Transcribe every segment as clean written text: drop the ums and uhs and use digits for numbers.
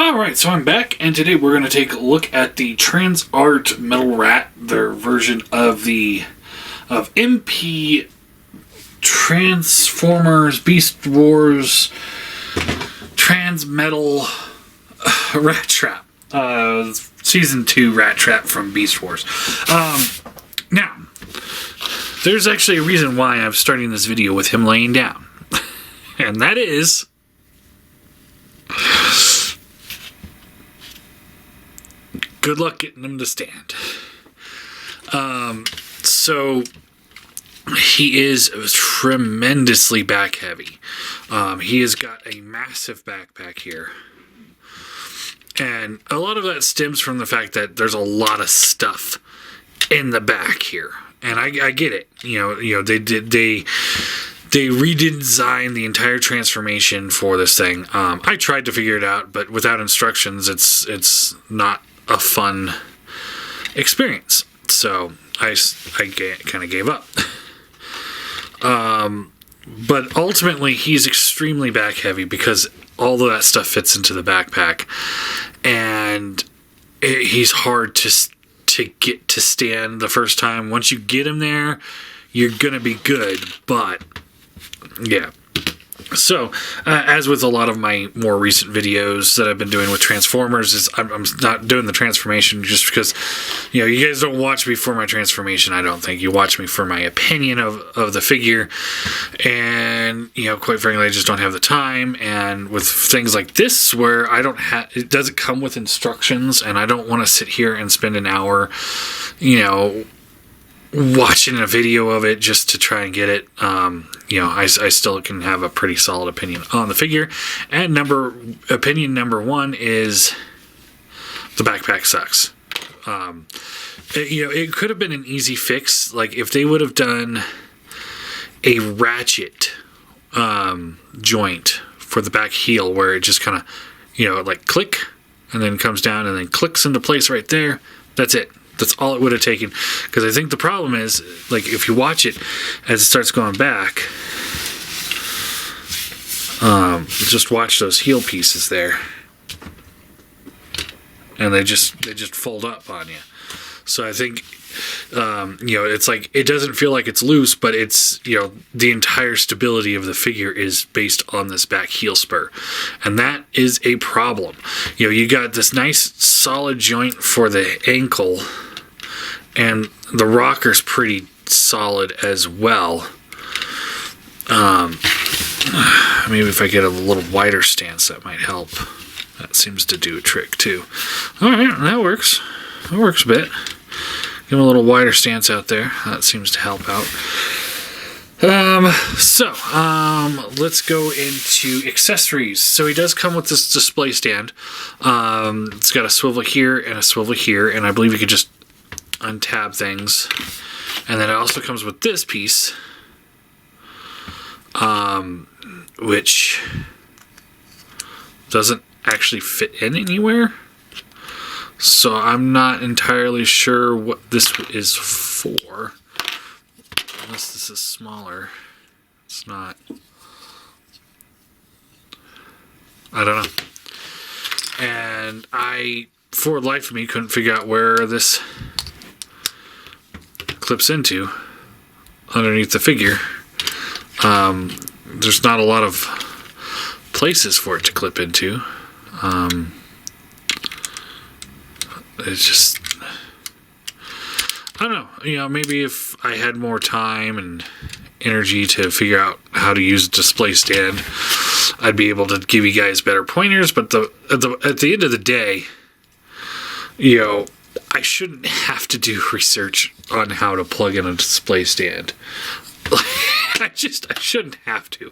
Alright, so I'm back, and today we're going to take a look at the Transart Metal Rat, their version of MP Transformers, Beast Wars, Transmetal Rattrap. Season 2 Rattrap from Beast Wars. Now, there's actually a reason why I'm starting this video with him laying down. And that is... good luck getting him to stand. So he is tremendously back heavy. He has got a massive backpack here. And a lot of that stems from the fact that there's a lot of stuff in the back here. And I get it. You know, they redesigned the entire transformation for this thing. I tried to figure it out, but without instructions, it's not a fun experience. So I kind of gave up. But ultimately, he's extremely back heavy because all of that stuff fits into the backpack, and he's hard to get to stand the first time. Once you get him there, you're gonna be good. But yeah. So, as with a lot of my more recent videos that I've been doing with Transformers, is I'm not doing the transformation just because, you guys don't watch me for my transformation, I don't think. You watch me for my opinion of the figure, and, quite frankly, I just don't have the time, and with things like this, where it doesn't come with instructions, and I don't want to sit here and spend an hour, watching a video of it just to try and get it. I still can have a pretty solid opinion on the figure. And opinion number one is the backpack sucks. It could have been an easy fix. Like if they would have done a ratchet joint for the back heel where it just kind of, like click and then comes down and then clicks into place right there. That's it. That's all it would have taken. Because I think the problem is, like, if you watch it as it starts going back, just watch those heel pieces there, and they just fold up on you. So I think, it's like it doesn't feel like it's loose, but it's the entire stability of the figure is based on this back heel spur, and that is a problem. You got this nice solid joint for the ankle, and the rocker's pretty solid as well. Maybe if I get a little wider stance, that might help. That seems to do a trick too. All right, that works. That works a bit. Give him a little wider stance out there. That seems to help out. Let's go into accessories. So he does come with this display stand. It's got a swivel here and a swivel here, and I believe you could just untab things. And then it also comes with this piece, which doesn't actually fit in anywhere. So I'm not entirely sure what this is for. Unless this is smaller. It's not. I don't know. And I, for the life of me, couldn't figure out where this clips into underneath the figure. There's not a lot of places for it to clip into. It's just, I don't know, maybe if I had more time and energy to figure out how to use a display stand, I'd be able to give you guys better pointers. But at the end of the day, I shouldn't have to do research on how to plug in a display stand. I shouldn't have to.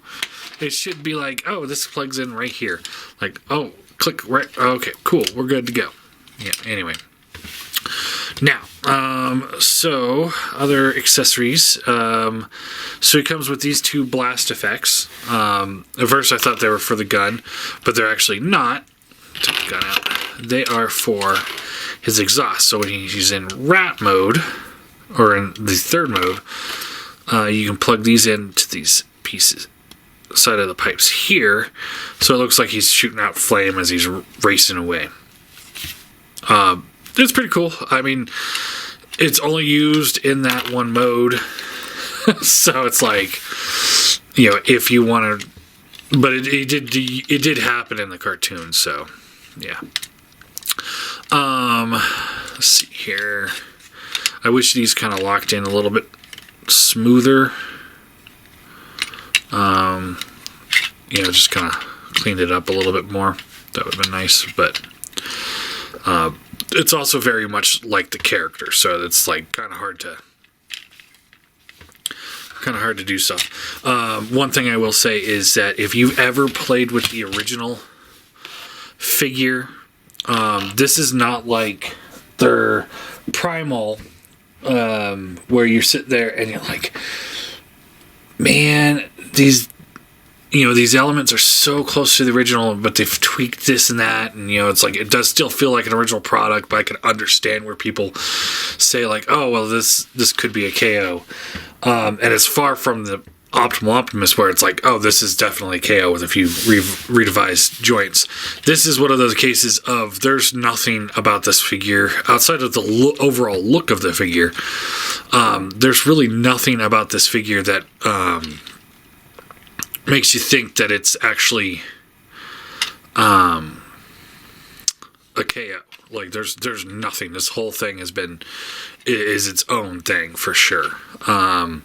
It should be like, oh, this plugs in right here. Like, oh, click right. Okay, cool. We're good to go. Yeah, anyway. Now, so other accessories. So it comes with these two blast effects. At first I thought they were for the gun, but they're actually not. Take the gun out. They are for his exhaust. So when he's in rat mode, or in the third mode, you can plug these into these pieces side of the pipes here, so it looks like he's shooting out flame as he's racing away. It's pretty cool. I mean, it's only used in that one mode, so it's like, you know, if you want to, but it did happen in the cartoon, so yeah. Let's see here. I wish these kind of locked in a little bit smoother. You know, just kind of cleaned it up a little bit more. That would have been nice, but it's also very much like the character, so it's like kind of hard to do stuff. One thing I will say is that if you've ever played with the original figure, this is not like their primal, where you sit there and you're like, man, these elements are so close to the original, but they've tweaked this and that, and you know, it's like, it does still feel like an original product, but I can understand where people say like, oh well, this could be a KO, and it's far from the Optimal Optimus where it's like, oh, this is definitely KO with a few redevised joints. This is one of those cases of there's nothing about this figure outside of the overall look of the figure. There's really nothing about this figure that makes you think that it's actually a KO. Like there's nothing. This whole thing is its own thing for sure. I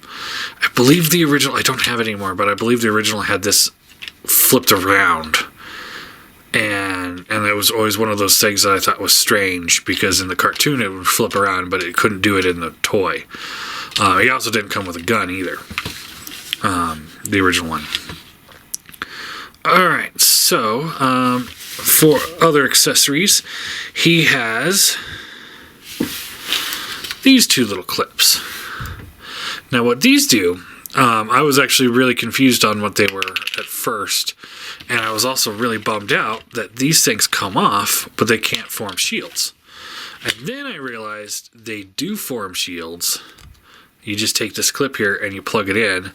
believe the original, I don't have it anymore, but I believe the original had this flipped around, and it was always one of those things that I thought was strange, because in the cartoon it would flip around, but it couldn't do it in the toy. He also didn't come with a gun either, the original one. Alright, so for other accessories, he has these two little clips. Now what these do, I was actually really confused on what they were at first, and I was also really bummed out that these things come off, but they can't form shields. And then I realized they do form shields. You just take this clip here and you plug it in,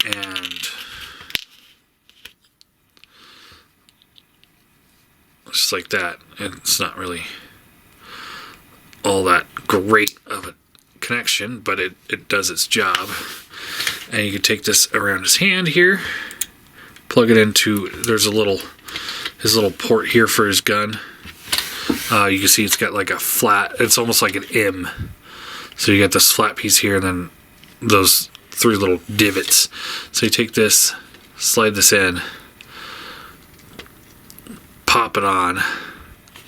and just like that. And it's not really all that great of a connection, but it does its job. And you can take this around his hand here, plug it into, there's his little port here for his gun. You can see it's got like a flat, it's almost like an M. So you got this flat piece here, and then those three little divots. So you take this, slide this in, pop it on,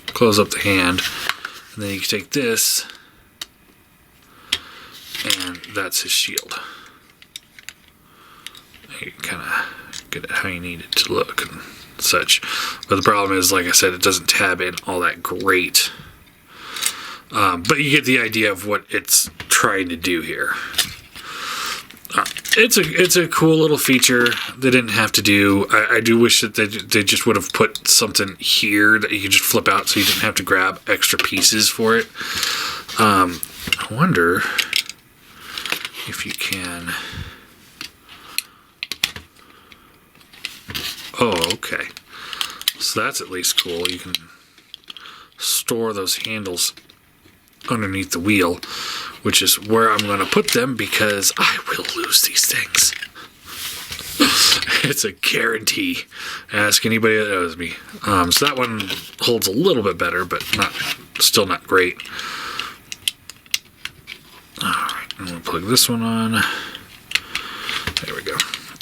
close up the hand, and then you can take this, and that's his shield. You can kind of get it how you need it to look and such. But the problem is, like I said, it doesn't tab in all that great. But you get the idea of what it's trying to do here. It's a cool little feature they didn't have to do. I do wish that they just would have put something here that you could just flip out so you didn't have to grab extra pieces for it. I wonder if you can... Oh, okay. So that's at least cool. You can store those handles underneath the wheel, which is where I'm going to put them, because I will lose these things. It's a guarantee. Ask anybody that knows me. So that one holds a little bit better, but still not great. Alright, I'm going to plug this one on. There we go.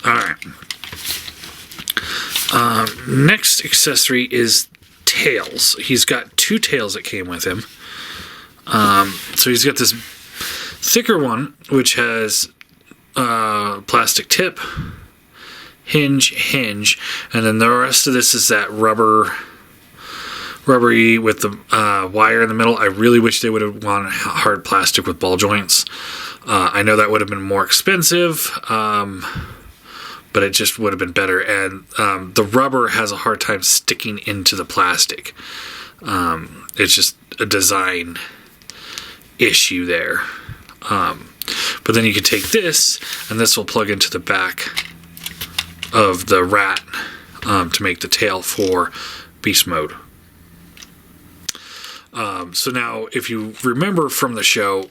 Alright. Next accessory is tails. He's got two tails that came with him. So he's got this thicker one, which has plastic tip, hinge, and then the rest of this is that rubbery with the wire in the middle. I really wish they would have gone hard plastic with ball joints. I know that would have been more expensive, but it just would have been better. And the rubber has a hard time sticking into the plastic. It's just a design issue there. But then you can take this, and this will plug into the back of the rat to make the tail for beast mode. So now, if you remember from the show,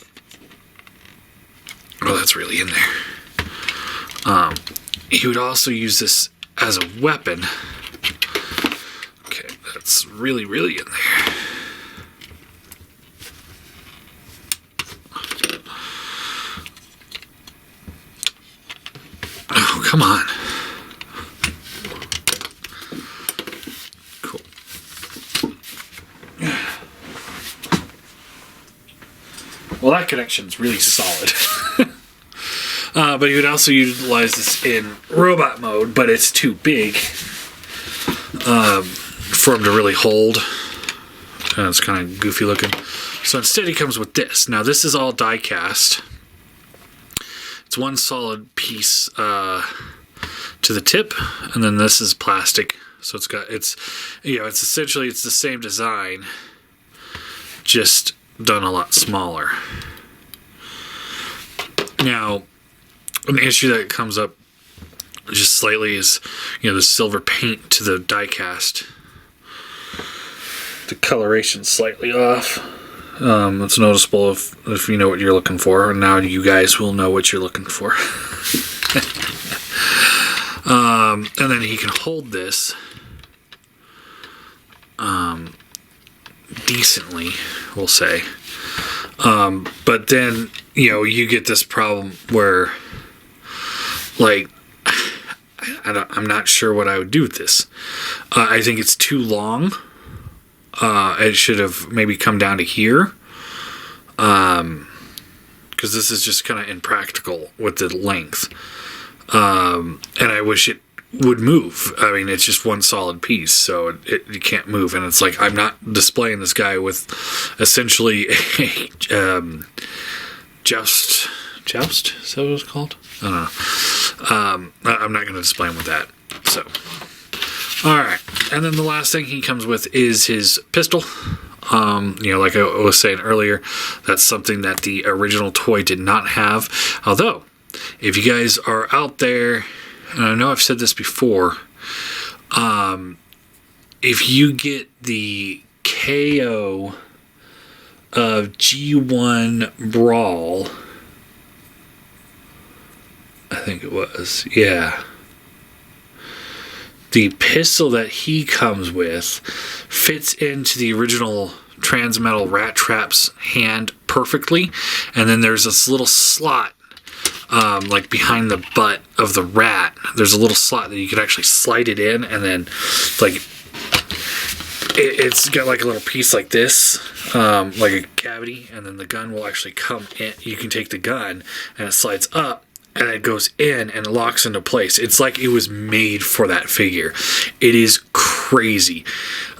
oh, that's really in there. He would also use this as a weapon. Okay, that's really, really in there. Oh, come on. Cool. Well, that connection's really solid. But he would also utilize this in robot mode, but it's too big for him to really hold. It's kind of goofy looking. So instead he comes with this. Now this is all die cast. It's one solid piece to the tip, and then this is plastic. So it's essentially the same design, just done a lot smaller. Now, an issue that comes up just slightly is, the silver paint to the die cast. The coloration's slightly off. It's noticeable if you know what you're looking for, and now you guys will know what you're looking for. And then he can hold this decently, we'll say. But then, you get this problem where, like, I'm not sure what I would do with this. I think it's too long. It should have maybe come down to here. Because this is just kind of impractical with the length. And I wish it would move. I mean, it's just one solid piece, so it can't move. And it's like, I'm not displaying this guy with essentially a joust? Is that what it's called? I don't know. I'm not going to display him with that. So, alright. And then the last thing he comes with is his pistol. Like I was saying earlier, that's something that the original toy did not have. Although, if you guys are out there, and I know I've said this before, if you get the KO of G1 Brawl, I think it was, yeah. The pistol that he comes with fits into the original Transmetal Rattrap's hand perfectly, and then there's this little slot, like behind the butt of the rat. There's a little slot that you can actually slide it in, and then, like, it's got like a little piece like this, like a cavity, and then the gun will actually come in. You can take the gun, and it slides up, and it goes in and locks into place. It's like it was made for that figure. It is crazy.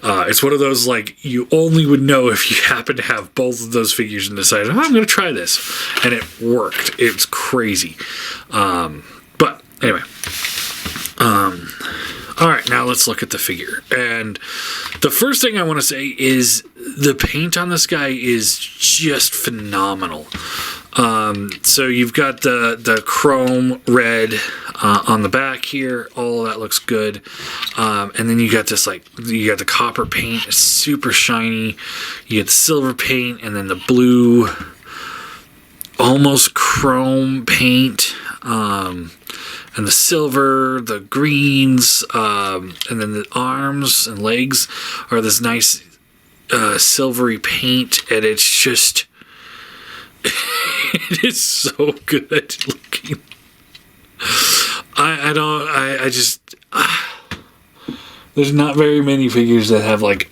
It's one of those, like, you only would know if you happen to have both of those figures and decided, I'm going to try this. And it worked. It's crazy. But anyway. Alright, now let's look at the figure. And the first thing I want to say is the paint on this guy is just phenomenal. So you've got the chrome red on the back here. All of that looks good. And then you got this, like, you got the copper paint. It's super shiny. You get the silver paint, and then the blue, almost chrome paint. And the silver, the greens, and then the arms and legs are this nice silvery paint, and it's just it is so good looking. There's not very many figures that have, like,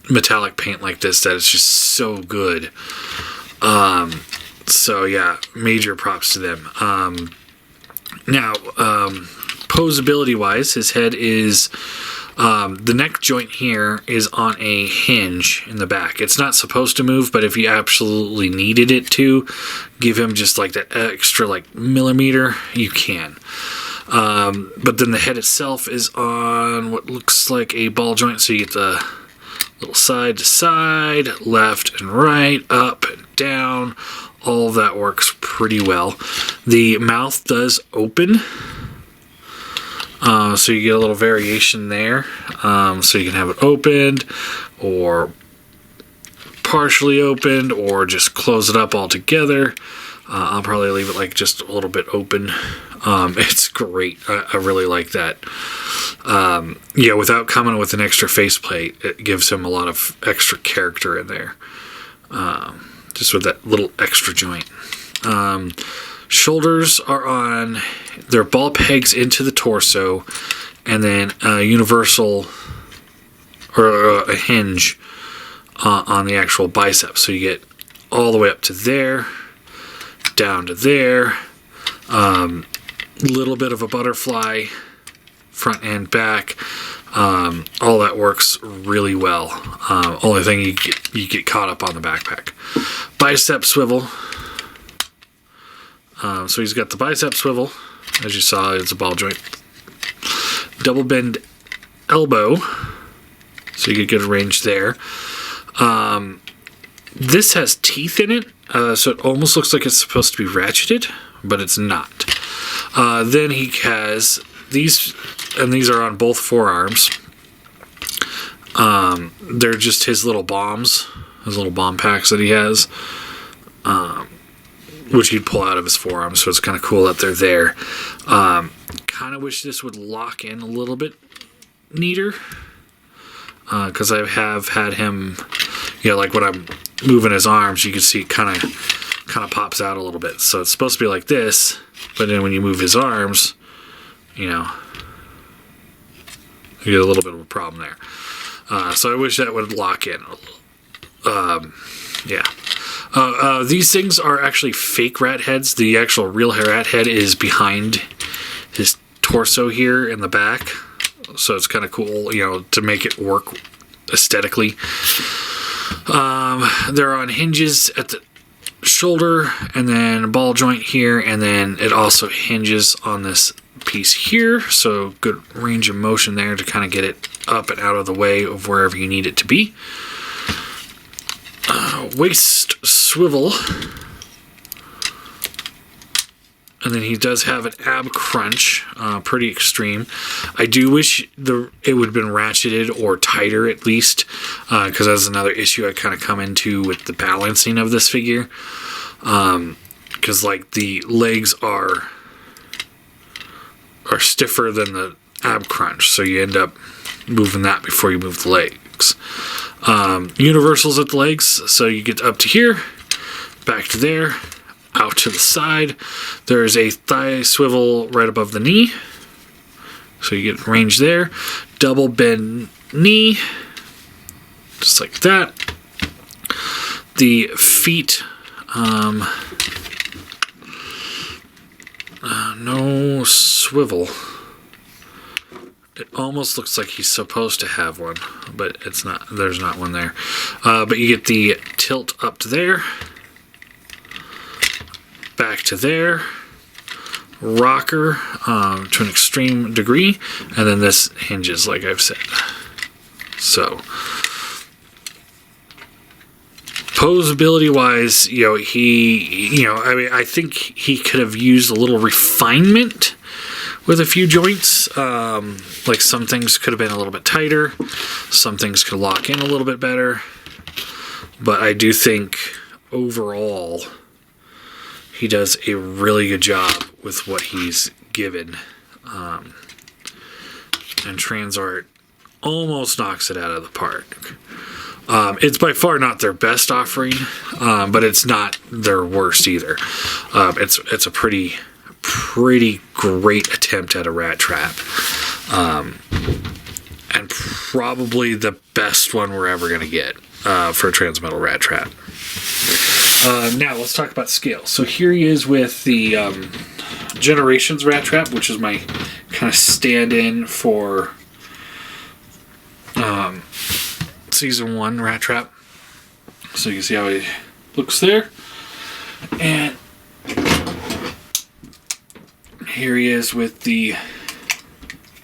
metallic paint like this that is just so good. So yeah, major props to them. Now, posability wise, his head is, the neck joint here is on a hinge in the back. It's not supposed to move, but if you absolutely needed it to, give him just like that extra, like, millimeter, you can. But then the head itself is on what looks like a ball joint, so you get the little side to side, left and right, up and down. All of that works pretty well. The mouth does open. So you get a little variation there. So you can have it opened or partially opened or just close it up altogether. I'll probably leave it like just a little bit open. It's great. I really like that. Yeah, without coming with an extra faceplate, it gives him a lot of extra character in there. Just with that little extra joint. Shoulders are on, they're ball pegs into the torso, and then a universal or a hinge on the actual bicep. So you get all the way up to there, down to there. Little bit of a butterfly, front and back. All that works really well. Only thing you get caught up on the backpack. Bicep swivel. So he's got the bicep swivel, as you saw, it's a ball joint. Double bend elbow, so you get good range there. This has teeth in it, so it almost looks like it's supposed to be ratcheted, but it's not. Then he has these, and these are on both forearms. They're just his little bombs, his little bomb packs that he has, which he'd pull out of his forearm, so it's kind of cool that they're there. Kind of wish this would lock in a little bit neater, because I have had him, like when I'm moving his arms, you can see it kind of pops out a little bit. So it's supposed to be like this, but then when you move his arms, you get a little bit of a problem there. So I wish that would lock in. Yeah. These things are actually fake rat heads. The actual real rat head is behind his torso here in the back. So it's kind of cool, to make it work aesthetically. They're on hinges at the shoulder, and then a ball joint here, and then it also hinges on this piece here. So good range of motion there to kind of get it up and out of the way of wherever you need it to be. Waist swivel, and then he does have an ab crunch, pretty extreme. I do wish it would have been ratcheted or tighter at least, because that's another issue I kind of come into with the balancing of this figure, because like the legs are stiffer than the ab crunch, so you end up moving that before you move the legs. Universals at the legs, so you get up to here, back to there, out to the side. There's a thigh swivel right above the knee, so you get range there. Double bend knee, just like that. The feet, no swivel. It almost looks like he's supposed to have one, but it's not. There's not one there. But you get the tilt up to there, back to there, rocker to an extreme degree, and then this hinges, like I've said. So, posability wise, I think he could have used a little refinement with a few joints. Like some things could have been a little bit tighter, some things could lock in a little bit better, but I do think overall he does a really good job with what he's given. And Transart almost knocks it out of the park. It's by far not their best offering, but it's not their worst either. It's a pretty great attempt at a Rattrap, and probably the best one we're ever going to get for a Transmetal Rattrap. Now let's talk about scale. So here he is with the Generations Rattrap, which is my kind of stand-in for Season 1 Rattrap. So you can see how he looks there. And here he is with the,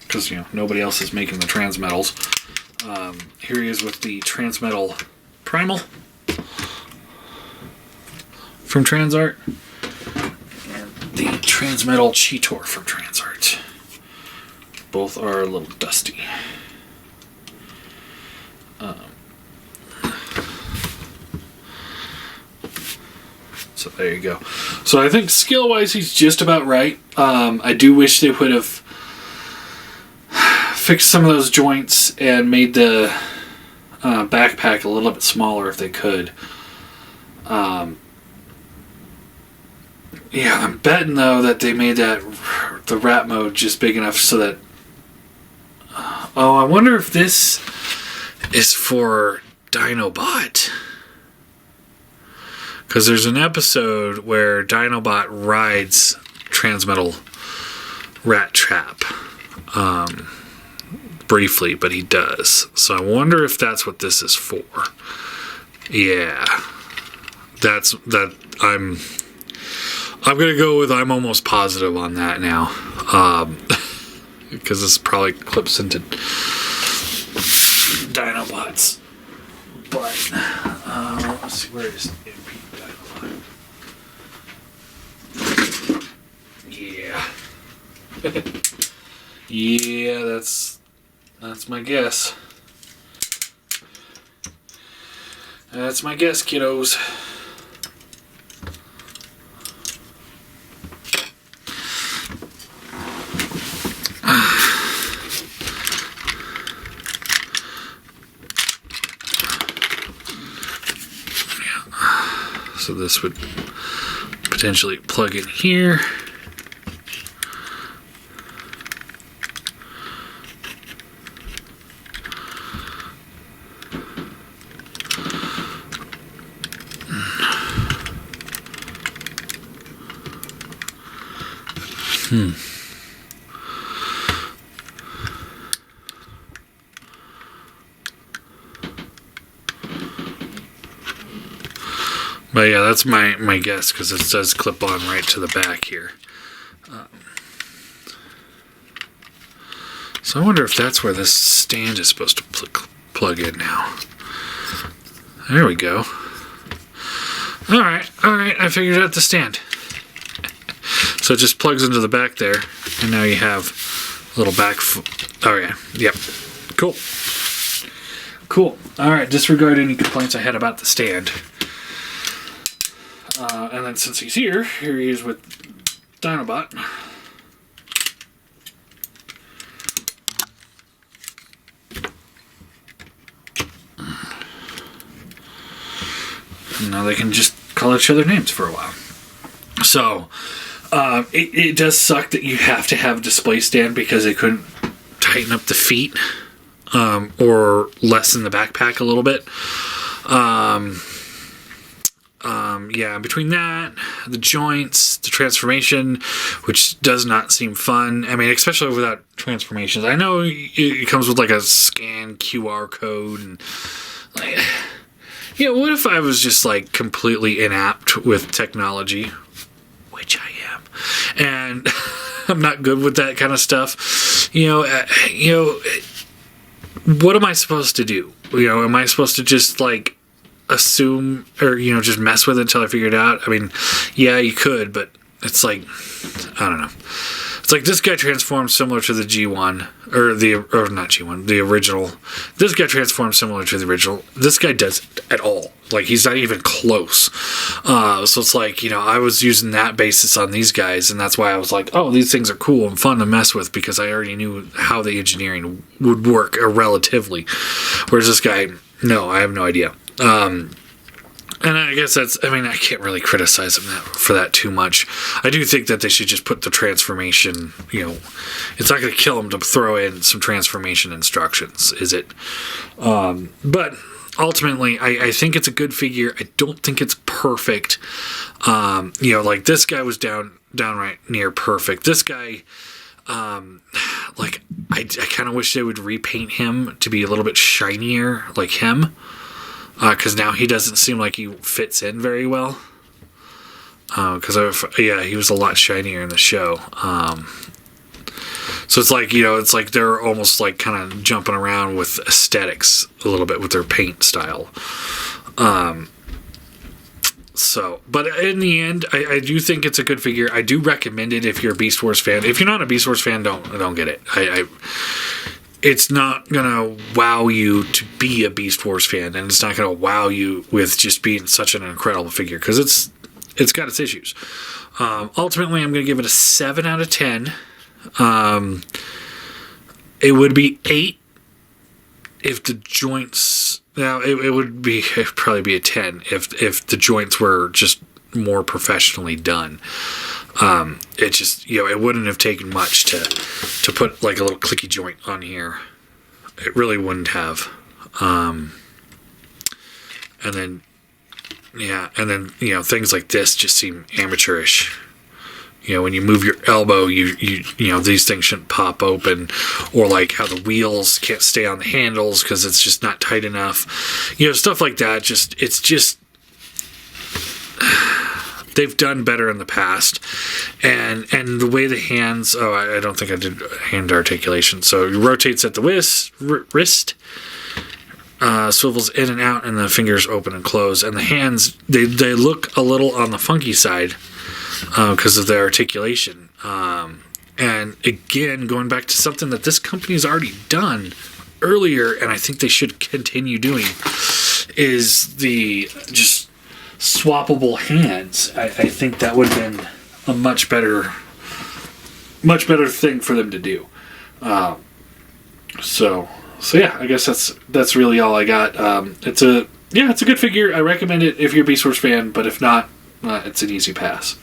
because nobody else is making the Transmetals. Here he is with the Transmetal Primal from Transart, and the Transmetal Cheetor from Transart. both are a little dusty. So there you go. So I think skill-wise, he's just about right. I do wish they would have fixed some of those joints and made the backpack a little bit smaller if they could. Yeah, I'm betting though that they made the rat mode just big enough so that. Oh, I wonder if this is for Dinobot. Because there's an episode where Dinobot rides Transmetal Rattrap. Briefly, but he does. So I wonder if that's what this is for. Yeah. I'm gonna go with I'm almost positive on that now. Because this probably clips into Dinobots. But let's see, where is MP Dinobot? Yeah. Yeah, that's my guess. That's my guess, kiddos. So this would potentially plug in here. But yeah, that's my guess, because it does clip on right to the back here. So I wonder if that's where this stand is supposed to plug in now. There we go. Alright, I figured out the stand. So it just plugs into the back there, and now you have a little back. Oh yeah, yep. Cool. Alright, disregard any complaints I had about the stand. And then since he's here he is with Dinobot. And now they can just call each other names for a while. So, it does suck that you have to have a display stand because they couldn't tighten up the feet or lessen the backpack a little bit. Yeah, between that, the joints, the transformation, which does not seem fun. I mean, especially without transformations. I know it comes with like a scan QR code and like, yeah, what if I was just like completely inept with technology, which I am, and I'm not good with that kind of stuff. What am I supposed to do? Am I supposed to just like assume or just mess with it until I figure it out? I mean, yeah, you could, but it's like, I don't know. It's like this guy transforms similar to the G1 or not G1, the original. This guy transforms similar to the original. This guy doesn't at all. Like, he's not even close. So it's like, I was using that basis on these guys, and that's why I was like, oh, these things are cool and fun to mess with because I already knew how the engineering would work relatively. Whereas this guy, no, I have no idea. And I guess I can't really criticize them for that too much. I do think that they should just put the transformation, it's not going to kill them to throw in some transformation instructions, is it? But ultimately, I think it's a good figure. I don't think it's perfect. Like this guy was downright near perfect. This guy, I kind of wish they would repaint him to be a little bit shinier like him. Because now he doesn't seem like he fits in very well. Because he was a lot shinier in the show. So it's like, they're almost like kind of jumping around with aesthetics a little bit with their paint style. So, but in the end, I do think it's a good figure. I do recommend it if you're a Beast Wars fan. If you're not a Beast Wars fan, don't get it. It's not gonna wow you to be a Beast Wars fan, and it's not gonna wow you with just being such an incredible figure, because it's got its issues. Ultimately, I'm gonna give it a 7 out of 10. It would be 8 if the joints. Now it'd probably be a 10 if the joints were just more professionally done. It just, it wouldn't have taken much to put like a little clicky joint on here. It really wouldn't have. And then things like this just seem amateurish. When you move your elbow, these things shouldn't pop open, or like how the wheels can't stay on the handles because it's just not tight enough. Stuff like that. They've done better in the past, and the way the hands. Oh, I don't think I did hand articulation. So it rotates at the wrist, swivels in and out, and the fingers open and close. And the hands, they look a little on the funky side. Because of their articulation. And again, going back to something that this company's already done earlier, and I think they should continue doing, is the just swappable hands. I think that would have been a much better thing for them to do. So yeah, I guess that's really all I got. It's a good figure. I recommend it if you're a Beast Wars fan, but if not, it's an easy pass.